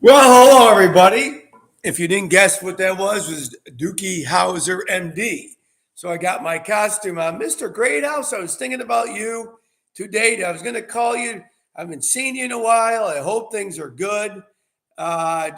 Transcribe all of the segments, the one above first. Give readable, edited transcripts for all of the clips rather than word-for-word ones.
Well, hello everybody. If you didn't guess what that was Dookie Howser, MD. So I got my costume on. Mr. Greathouse, I was thinking about you today. I was going to call you. I haven't seen you in a while. I hope things are good. I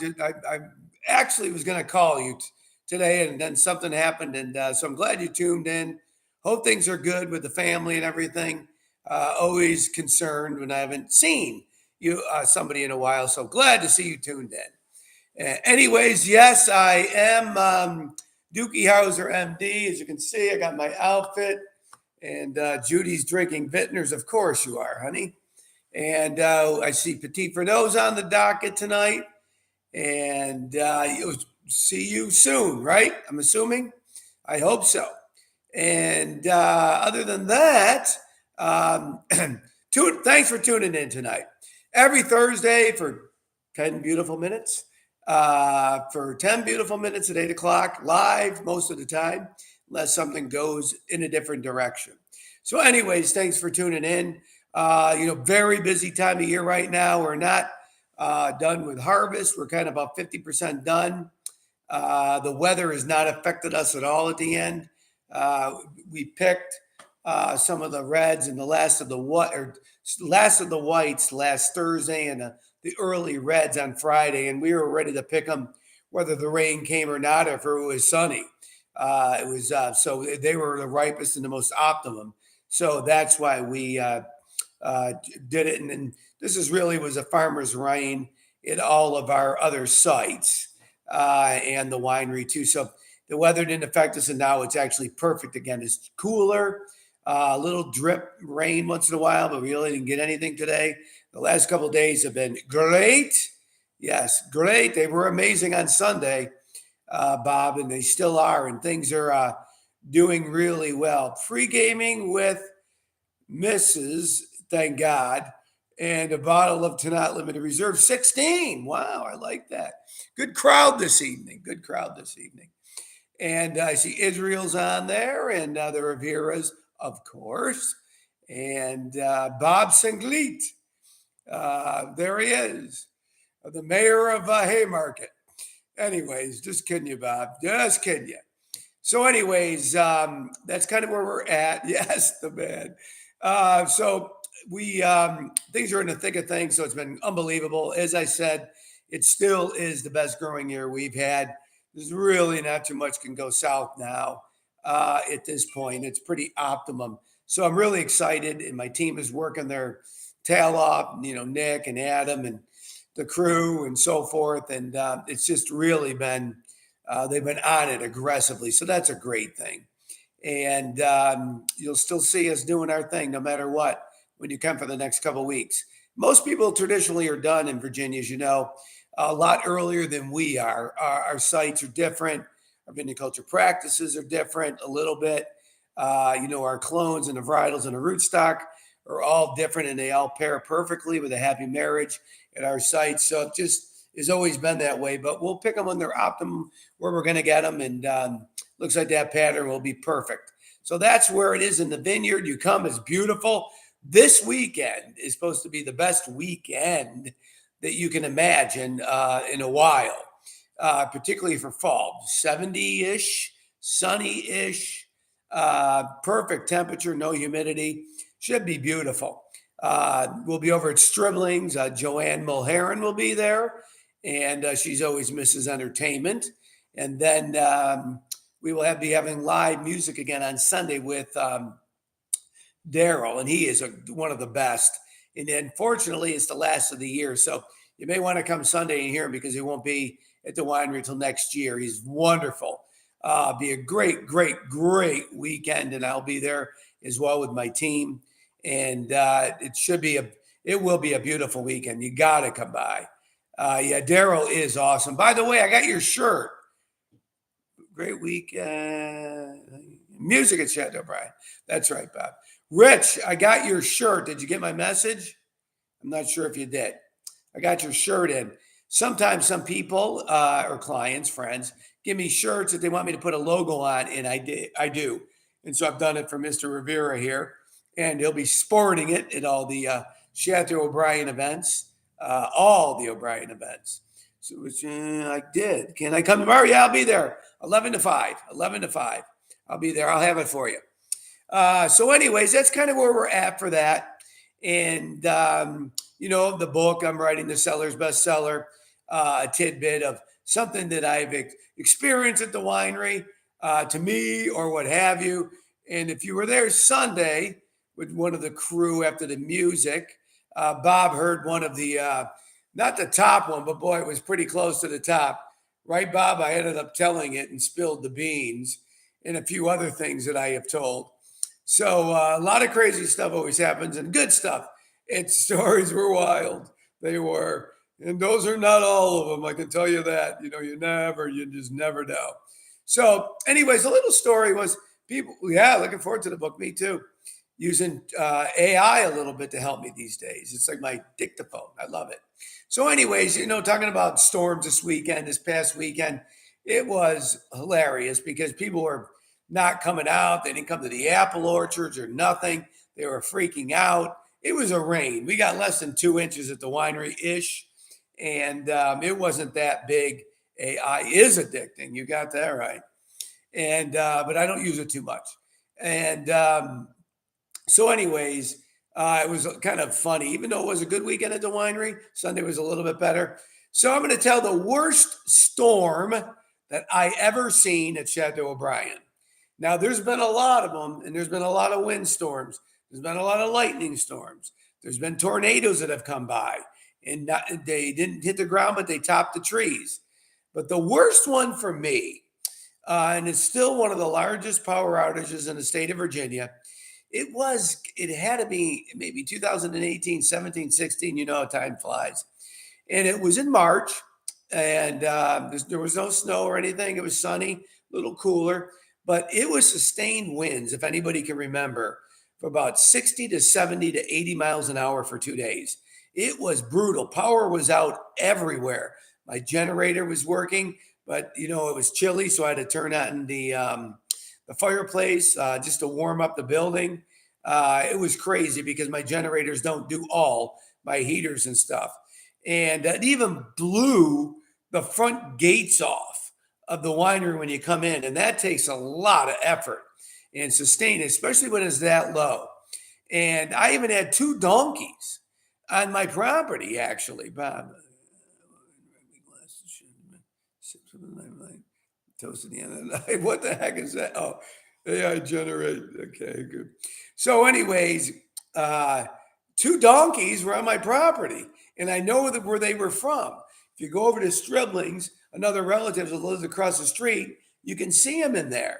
actually was going to call you today, and then something happened, and so I'm glad you tuned in. Hope things are good with the family and everything. Always concerned when I haven't seen you somebody in a while. So glad to see you tuned in. Anyways, yes, I am Dookie Howser, MD. As you can see, I got my outfit, and Judy's drinking Vintners. Of course, you are, honey. And I see Petit Fernand's on the docket tonight, and you'll see you soon, right? I'm assuming. I hope so. And other than that, thanks for tuning in tonight. Every Thursday for 10 beautiful minutes. For 10 beautiful minutes at 8 o'clock, live most of the time, unless something goes in a different direction. So, anyways, thanks for tuning in. Very busy time of year right now. We're not done with harvest. We're kind of about 50% done. The weather has not affected us at all at the end. We picked some of the reds and the last of the whites last Thursday, and the early reds on Friday, and we were ready to pick them whether the rain came or not, or if it was sunny. So they were the ripest and the most optimum. So that's why we did it. And this was a farmer's rain at all of our other sites and the winery too. So the weather didn't affect us, and now it's actually perfect again. It's cooler. A little drip rain once in a while, but we really didn't get anything today. The last couple of days have been great. Yes, great. They were amazing on Sunday, Bob, and they still are. And things are doing really well. Pre-gaming with Mrs., thank God, and a bottle of Tannat Limited Reserve 16. Wow, I like that. Good crowd this evening. And I see Israel's on there, and the Rivera's, of course, and Bob Singlet. There he is, the mayor of Haymarket. Anyways, just kidding you, Bob. Just kidding you. So, anyways, that's kind of where we're at. Yes, the man. So we things are in the thick of things. So it's been unbelievable. As I said, it still is the best growing year we've had. There's really not too much can go south now at this point. It's pretty optimum. So I'm really excited, and my team is working their tail off. Nick and Adam and the crew and so forth. And it's just really been they've been on it aggressively. So that's a great thing. And you'll still see us doing our thing no matter what when you come for the next couple of weeks. Most people traditionally are done in Virginia, as you know, a lot earlier than we are. Our sites are different. Our viniculture practices are different a little bit. Our clones and the varietals and the rootstock are all different, and they all pair perfectly with a happy marriage at our sites. So it just has always been that way. But we'll pick them when they're optimum, where we're going to get them, and looks like that pattern will be perfect. So that's where it is in the vineyard. You come, it's beautiful. This weekend is supposed to be the best weekend that you can imagine in a while, particularly for fall. 70-ish, sunny-ish, perfect temperature, no humidity. Should be beautiful. We'll be over at Stribling's. Joanne Mulheron will be there, and she's always Mrs. Entertainment. And then we will be having live music again on Sunday with Daryl, and he is one of the best. And unfortunately, it's the last of the year. So you may want to come Sunday and hear him, because he won't be at the winery until next year. He's wonderful. Be a great, great, great weekend. And I'll be there as well with my team. And it will be a beautiful weekend. You got to come by. Daryl is awesome. By the way, I got your shirt. Great weekend. Music at Chateau O'Brien. That's right, Bob. Rich, I got your shirt. Did you get my message? I'm not sure if you did. I got your shirt in. Sometimes some people or clients, friends, give me shirts that they want me to put a logo on, and I do. And so I've done it for Mr. Rivera here, and he'll be sporting it at all the Chateau O'Brien events, all the O'Brien events. which I did. Can I come tomorrow? Yeah, I'll be there. 11 to 5. 11 to 5. I'll be there. I'll have it for you. So anyways, that's kind of where we're at for that. And, the book I'm writing, the seller's bestseller, a tidbit of something that I've experienced at the winery, to me or what have you. And if you were there Sunday with one of the crew after the music, Bob heard one of the, not the top one, but boy, it was pretty close to the top. Right, Bob? I ended up telling it and spilled the beans and a few other things that I have told. So a lot of crazy stuff always happens and good stuff. Its stories were wild. They were. And those are not all of them. I can tell you that. You just never know. So anyways, a little story was people, looking forward to the book. Me too. Using AI a little bit to help me these days. It's like my dictaphone. I love it. So anyways, talking about storms this past weekend, it was hilarious because people were not coming out. They didn't come to the apple orchards or nothing. They were freaking out. It was a rain. We got less than 2 inches at the winery-ish, and it wasn't that big. AI is addicting. You got that right. And but I don't use it too much. And so anyways, it was kind of funny. Even though it was a good weekend at the winery, Sunday was a little bit better. So I'm going to tell the worst storm that I ever seen at Chateau O'Brien. Now, there's been a lot of them, and there's been a lot of windstorms. There's been a lot of lightning storms. There's been tornadoes that have come by, and they didn't hit the ground, but they topped the trees. But the worst one for me, and it's still one of the largest power outages in the state of Virginia, it had to be maybe 2018, 17, 16. You know how time flies. And it was in March, and there was no snow or anything. It was sunny, a little cooler. But it was sustained winds, if anybody can remember, for about 60 to 70 to 80 miles an hour for 2 days. It was brutal. Power was out everywhere. My generator was working, but it was chilly, so I had to turn on the fireplace just to warm up the building. It was crazy because my generators don't do all my heaters and stuff. And it even blew the front gates off of the winery when you come in. And that takes a lot of effort and sustain, especially when it's that low. And I even had 2 donkeys on my property, actually. Bob, toasted the end of the night. What the heck is that? Oh, AI generate. Okay, good. So anyways, 2 donkeys were on my property, and I know where they were from. If you go over to Stribling's, another relative that lives across the street, you can see them in there.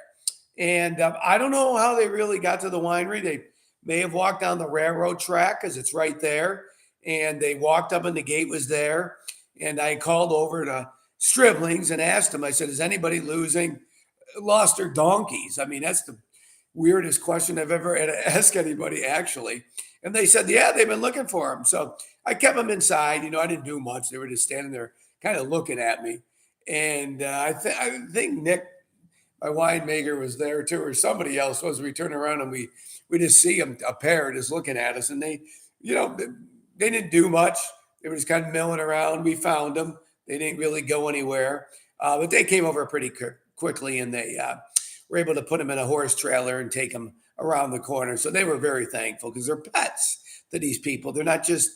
And I don't know how they really got to the winery. They may have walked down the railroad track because it's right there. And they walked up and the gate was there. And I called over to Stribling's and asked them, I said, is anybody lost their donkeys? I mean, that's the weirdest question I've ever had to ask anybody, actually. And they said, yeah, they've been looking for them. So I kept them inside. I didn't do much. They were just standing there kind of looking at me. And I think Nick, my winemaker, was there too, or somebody else was. We turned around and we just see them, a pair just looking at us. And they didn't do much. They were just kind of milling around. We found them. They didn't really go anywhere. But they came over pretty quickly, and they were able to put them in a horse trailer and take them around the corner. So they were very thankful because they're pets to these people. They're not just,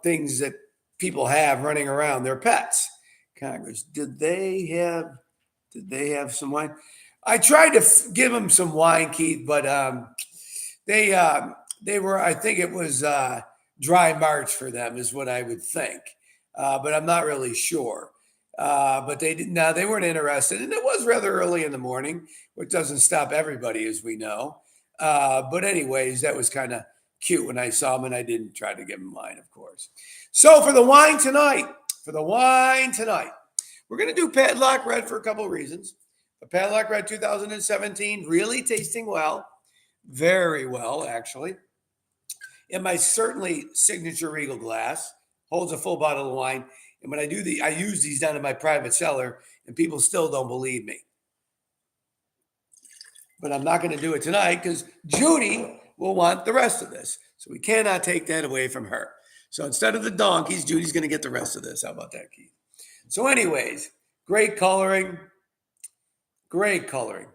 things that people have running around. They're pets. Congress, did they have some wine? I tried to give them some wine, Keith, but they were, I think it was dry March for them is what I would think. But I'm not really sure. But they weren't interested. And it was rather early in the morning, which doesn't stop everybody, as we know. But anyways, that was kind of cute when I saw them, and I didn't try to give them wine, of course. So for the wine tonight, we're going to do Padlock Red for a couple of reasons. The Padlock Red 2017, really tasting well, very well, actually. In my certainly signature Regal glass, holds a full bottle of wine. And when I use these down in my private cellar, and people still don't believe me. But I'm not going to do it tonight because Judy will want the rest of this. So we cannot take that away from her. So instead of the donkeys, Judy's going to get the rest of this. How about that, Keith? So anyways, great coloring. Great coloring.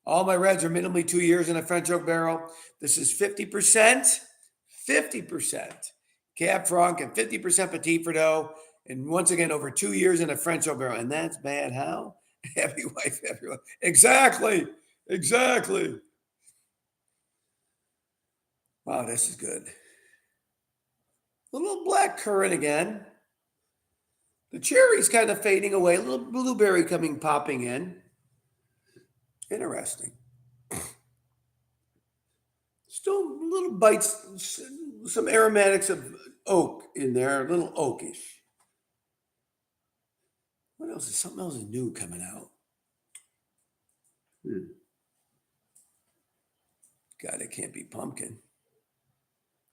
All my reds are minimally 2 years in a French oak barrel. This is 50%, 50% Cab Franc and 50% Petit Verdot. And once again, over 2 years in a French oak barrel. And that's bad how? Happy wife, happy life. Exactly. Exactly. Wow, this is good. A little black currant again. The cherry's kind of fading away. A little blueberry popping in. Interesting. Still little bites, some aromatics of oak in there, a little oakish. What else is something else new coming out? God, it can't be pumpkin.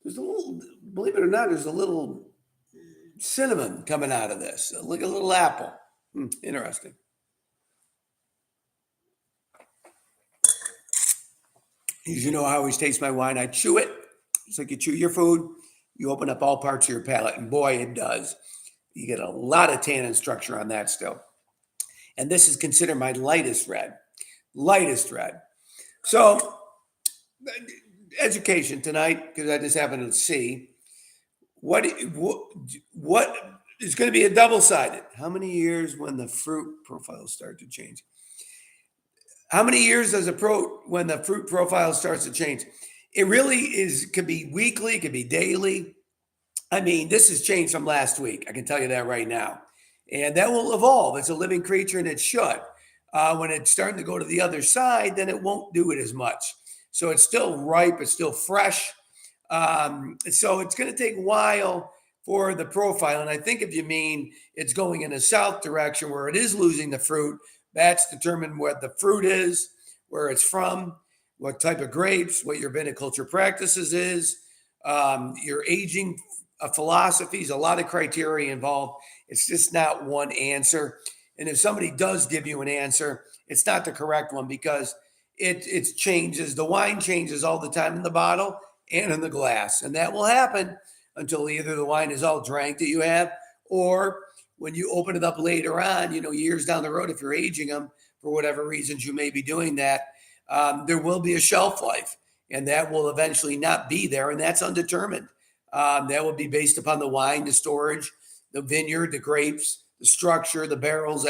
There's a little, believe it or not, there's a little cinnamon coming out of this. Like a little apple. Interesting. As you know, I always taste my wine. I chew it. It's like you chew your food. You open up all parts of your palate, and boy, it does. You get a lot of tannin structure on that still. And this is considered my lightest red. Lightest red. So, education tonight, because I just happened to see what is going to be a double-sided. How many years when the fruit profiles start to change? How many years does when the fruit profile starts to change? It really could be weekly, it could be daily. I mean, this has changed from last week. I can tell you that right now. And that will evolve. It's a living creature and it should. When it's starting to go to the other side, then it won't do it as much. So it's still ripe, it's still fresh. So it's going to take a while for the profile. And I think if you mean it's going in a south direction where it is losing the fruit, that's determined what the fruit is, where it's from, what type of grapes, what your viticulture practices is, your aging philosophies, a lot of criteria involved. It's just not one answer. And if somebody does give you an answer, it's not the correct one because it changes. The wine changes all the time in the bottle and in the glass. And that will happen until either the wine is all drank that you have, or when you open it up later on, years down the road, if you're aging them for whatever reasons you may be doing that, there will be a shelf life, and that will eventually not be there, and that's undetermined. That will be based upon the wine, the storage, the vineyard, the grapes, the structure, the barrels.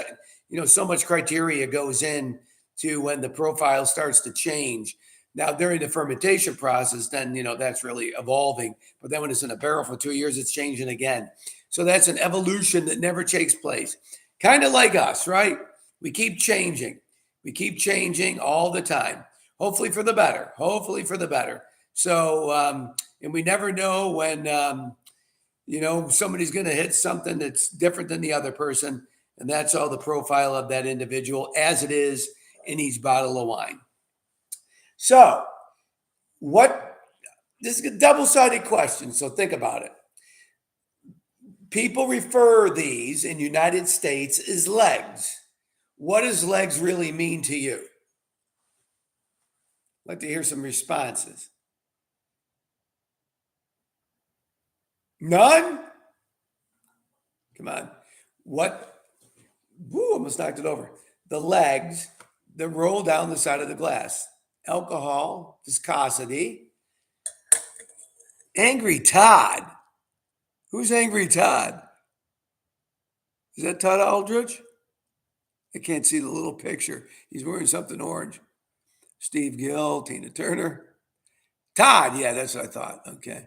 So much criteria goes in to when the profile starts to change. Now, during the fermentation process, then, that's really evolving. But then when it's in a barrel for 2 years, it's changing again. So that's an evolution that never takes place. Kind of like us, right? We keep changing. We keep changing all the time. Hopefully for the better. Hopefully for the better. So, and we never know when, somebody's going to hit something that's different than the other person. And that's all the profile of that individual as it is in each bottle of wine. So, this is a double-sided question, so think about it. People refer these in United States as legs. What does legs really mean to you? I'd like to hear some responses. None? Come on. What? Woo, almost knocked it over. The legs that roll down the side of the glass. Alcohol, viscosity. Angry Todd. Who's Angry Todd? Is that Todd Aldrich? I can't see the little picture. He's wearing something orange. Steve Gill, Tina Turner. Todd, yeah, that's what I thought. Okay.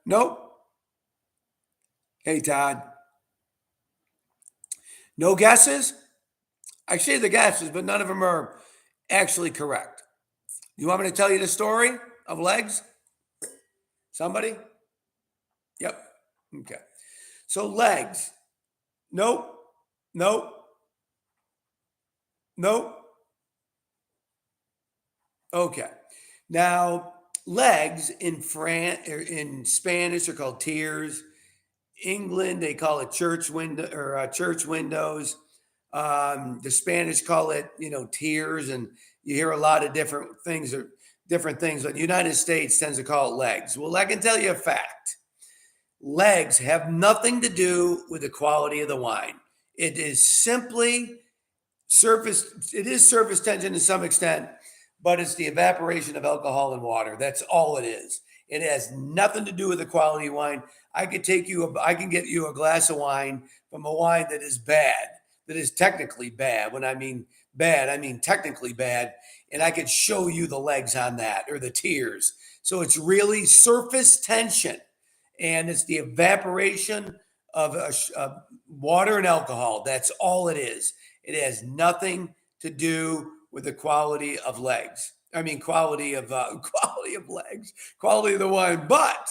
Nope. Hey, Todd. No guesses? I say the guesses, but none of them are actually correct. You want me to tell you the story of legs? Somebody? Yep. Okay. So legs. Nope. Nope. Nope. Okay. Now, legs in Spanish are called tiers. England, they call it church window or church windows. The Spanish call it, tiers, and you hear a lot of different things. But the United States tends to call it legs. Well, I can tell you a fact. legs have nothing to do with the quality of the wine. It is simply surface, it is surface tension to some extent, but it's the evaporation of alcohol and water. That's all it is. It has nothing to do with the quality of wine. I can get you a glass of wine from a wine that is bad, that is technically bad. When I mean bad, I mean technically bad. And I could show you the legs on that or the tears. So it's really surface tension, and it's the evaporation of water and alcohol. That's all it is. It has nothing to do with the quality of legs. I mean, quality of quality of legs, quality of the wine. But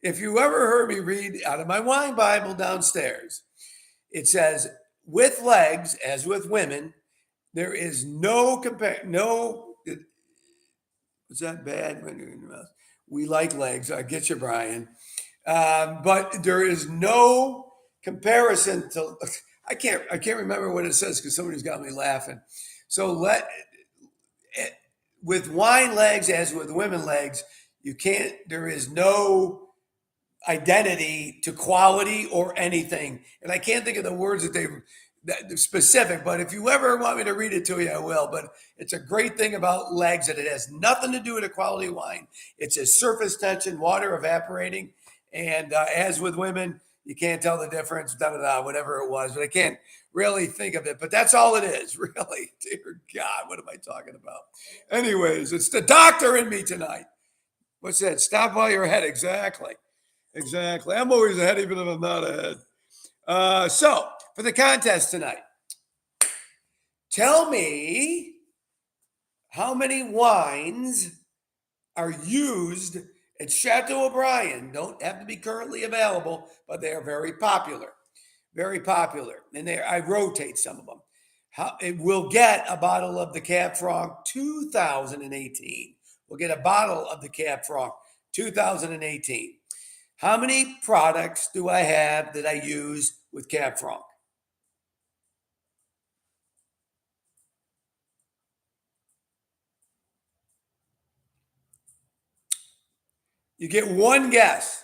if you ever heard me read out of my wine Bible downstairs, it says, "With legs, as with women, there is no compare. No, was that bad? We like legs. I get you, Brian. But there is no comparison to. I can't remember what it says because somebody's got me laughing. So with wine legs as with women legs, you can't. There is no identity to quality or anything. And I can't think of the words that specific, but if you ever want me to read it to you, I will. But it's a great thing about legs that it has nothing to do with the quality of wine. It's a surface tension, water evaporating. And as with women, you can't tell the difference, whatever it was, but I can't really think of it. But that's all it is, really. Dear God, what am I talking about? Anyways, it's the doctor in me tonight. What's that? Stop while you're ahead. Exactly. I'm always ahead, even if I'm not ahead. So, for the contest tonight, tell me how many wines are used at Chateau O'Brien. Don't have to be currently available, but they are very popular. Very popular. And I rotate some of them. It will get a bottle of the Cab Franc 2018. We'll get a bottle of the Cab Franc 2018. How many products do I have that I use with Cab Franc? You get one guess.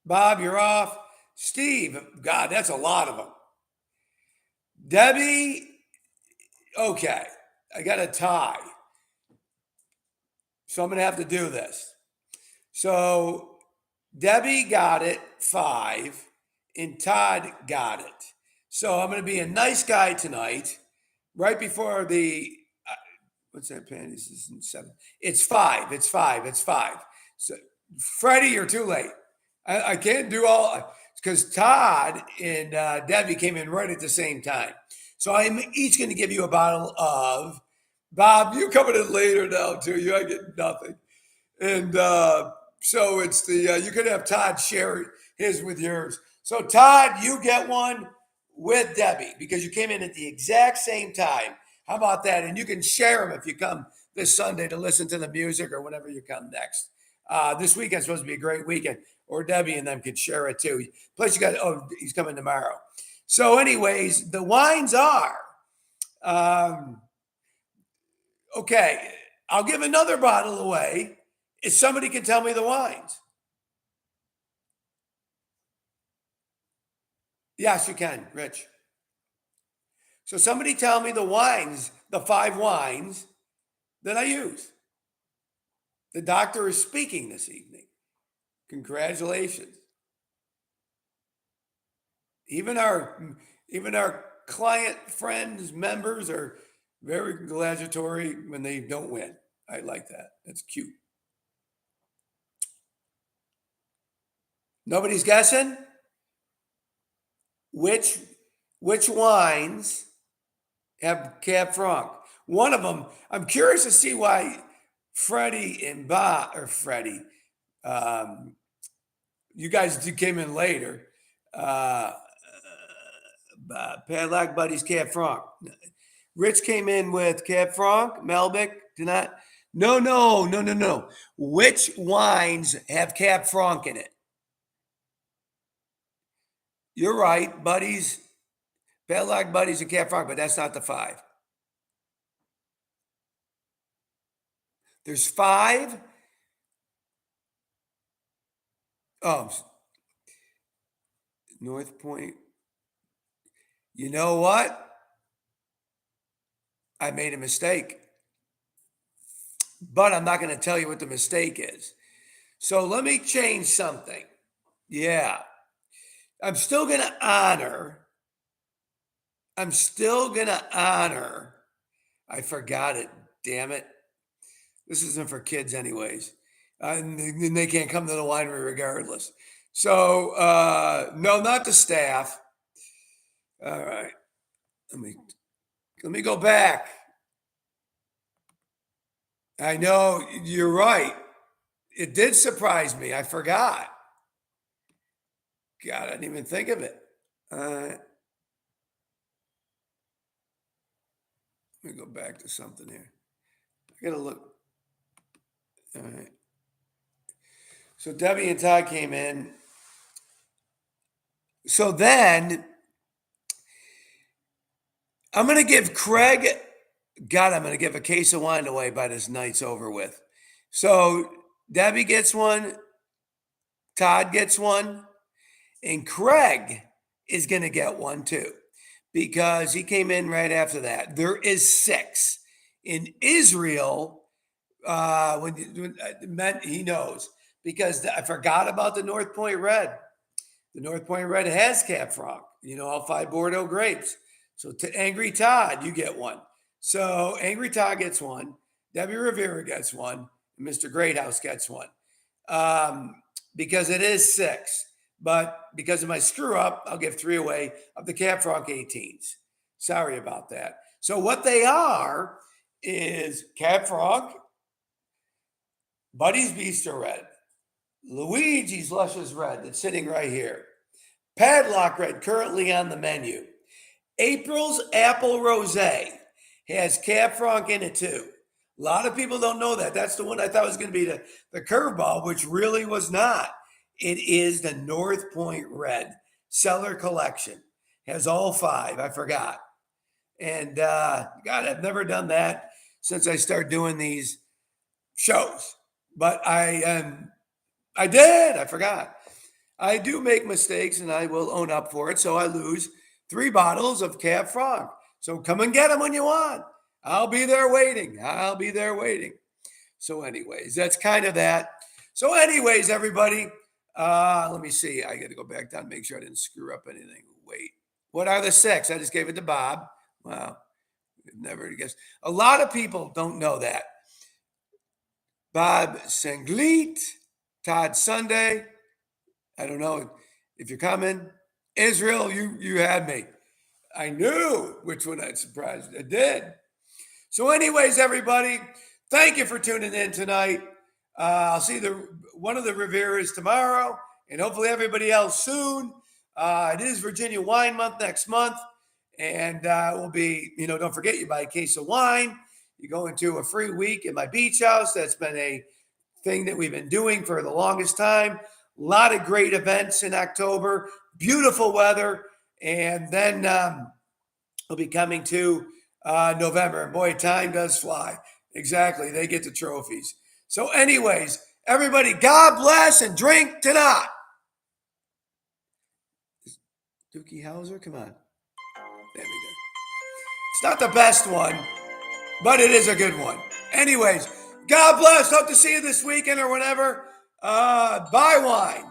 Bob, you're off. Steve, God, that's a lot of them. Debbie, okay, I got a tie. So I'm going to have to do this. So Debbie got it 5, and Todd got it. So I'm going to be a nice guy tonight, right before what's that, panties? This is 7. It's 5. It's 5. It's 5. So Freddie, you're too late. I can't do all, because Todd and Debbie came in right at the same time. So I'm each going to give you a bottle of, Bob, you coming in later now too. I get nothing. And so it's you could have Todd share his with yours. So Todd, you get one with Debbie because you came in at the exact same time. How about that? And you can share them if you come this Sunday to listen to the music or whenever you come next. This weekend's supposed to be a great weekend, or Debbie and them could share it too. Plus, he's coming tomorrow. So, anyways, the wines are okay. I'll give another bottle away if somebody can tell me the wines. Yes, you can, Rich. So, somebody tell me the wines, the 5 wines that I use. The doctor is speaking this evening. Congratulations. Even our client friends, members are very congratulatory when they don't win. I like that. That's cute. Nobody's guessing? Which wines have Cab Franc? One of them, I'm curious to see why Freddie and Bob, or Freddie, you guys came in later. Padlock Buddies Cab Franc. Rich came in with Cab Franc, Malbec, do not. No. Which wines have Cab Franc in it? You're right, Buddies, Padlock Buddies and Cab Franc, but that's not the 5. There's 5. Oh, North Point. You know what? I made a mistake, but I'm not going to tell you what the mistake is. So let me change something. Yeah. I'm still going to honor. I forgot it. Damn it. This isn't for kids, anyways. And they can't come to the winery regardless. So, no, not the staff. All right. Let me go back. I know you're right. It did surprise me. I forgot. God, I didn't even think of it. Let me go back to something here. I gotta look. All right. So Debbie and Todd came in. So then I'm gonna give Craig. God, I'm gonna give a case of wine away by this night's over with. So Debbie gets one, Todd gets one, and Craig is gonna get one too, because he came in right after that. There is 6 in Israel. When meant he knows, because I forgot about the North Point Red. The North Point Red has Cab Franc, all 5 Bordeaux grapes. So to Angry Todd, you get one. So Angry Todd gets one. Debbie Rivera gets one. And Mr. Greathouse gets one. Because it is 6. But because of my screw up, I'll give 3 away of the Cab Franc 18s. Sorry about that. So what they are is Cab Franc, Buddy's Bistro Red, Luigi's Luscious Red that's sitting right here, Padlock Red currently on the menu, April's Apple Rosé has Cab Franc in it too. A lot of people don't know that. That's the one I thought was going to be the curveball, which really was not. It is the North Point Red Cellar Collection. Has all 5. I forgot. And God, I've never done that since I started doing these shows. But I did. I forgot. I do make mistakes, and I will own up for it. So I lose 3 bottles of Cab Franc. So come and get them when you want. I'll be there waiting. So anyways, that's kind of that. So anyways, everybody, let me see. I got to go back down and make sure I didn't screw up anything. Wait. What are the 6? I just gave it to Bob. Wow. Never guessed. A lot of people don't know that. Bob Senglit, Todd Sunday. I don't know if you're coming. Israel, you had me. I knew which one I'd surprised. I did. So anyways, everybody, thank you for tuning in tonight. I'll see one of the Riveras tomorrow, and hopefully everybody else soon. It is Virginia Wine Month next month, and we'll be, don't forget, you buy a case of wine. You go into a free week at my beach house. That's been a thing that we've been doing for the longest time. A lot of great events in October, beautiful weather. And then we'll be coming to November. And boy, time does fly. Exactly. They get the trophies. So anyways, everybody, God bless and drink Tannat. Dookie Howser, come on. There we go. It's not the best one, but it is a good one. Anyways, God bless. Hope to see you this weekend or whenever. Buy wine.